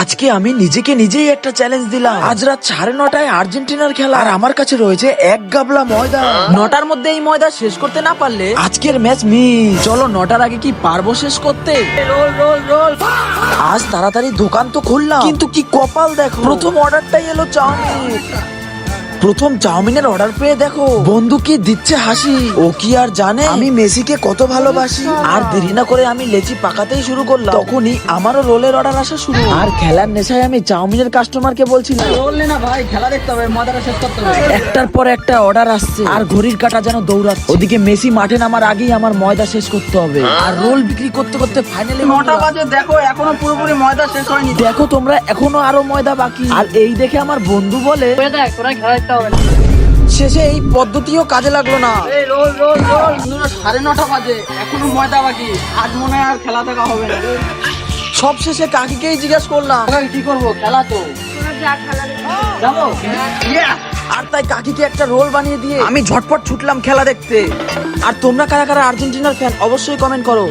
আজকে আমি নিজেকে নিজেই একটা চ্যালেঞ্জ দিলাম। আজ রাত 9:30টায় আর্জেন্টিনার খেলা, আর আমার কাছে রয়েছে 1 গাবলা ময়দা। 9টার মধ্যে এই ময়দা শেষ করতে না পারলে আজকের ম্যাচ মিস। চলো 9টার আগে কি পারবো শেষ করতে? Roll roll roll. আজ তাড়াতাড়ি দোকান তো খুললাম, কিন্তু কি কপাল দেখো, প্রথম অর্ডারটাই এলো চাউমিন। প্রথম চাউমিনের অর্ডার পেয়ে দেখো বন্ধু কি দিচ্ছে হাসি। ও কি আর জানে আমি মেসিকে কত ভালোবাসি। আর দেরি না করে আমি লেচি পাকাতেই শুরু করলাম। তখনই আমারও রোলের অর্ডার আসা শুরু। আর খেলার নেশায় আমি চাউমিনের কাস্টমারকে বলছিলাম, রোল নে না ভাই, খেলা দেখতে হবে, মজাটা শেষ করতে হবে। একটার পর একটা অর্ডার আসছে আর ঘড়ির কাঁটা যেন দৌড়াচ্ছে। ওদিকে মেসি মাঠে নামার আগেই আমার ময়দা শেষ করতে হবে। আর রোল বিক্রি করতে করতে ফাইনালি 9টা বাজে, দেখো এখনো পুরোপুরি ময়দা শেষ হয়নি। দেখো তোমরা এখনো আরো ময়দা বাকি। আর এই দেখে আমার বন্ধু বলে, দেখ তোরা খেলা দেখতে হবে না। শেষে এই পদ্ধতিও কাজে লাগলো না। এই রোল রোল রোল, 9:30 বাজে, এখনো ময়দা বাকি। আজ মনে হয় আর খেলা দেখা হবে না। সব শেষে কাকিকেই জিজ্ঞাসা করলাম, কাকা, কি করবো, খেলা তো যাবো। আর তাই কাকিকে একটা রোল বানিয়ে দিয়ে আমি ঝটপট ছুটলাম খেলা দেখতে। আর তোমরা কারা কারা আর্জেন্টিনার ফ্যান অবশ্যই কমেন্ট করো।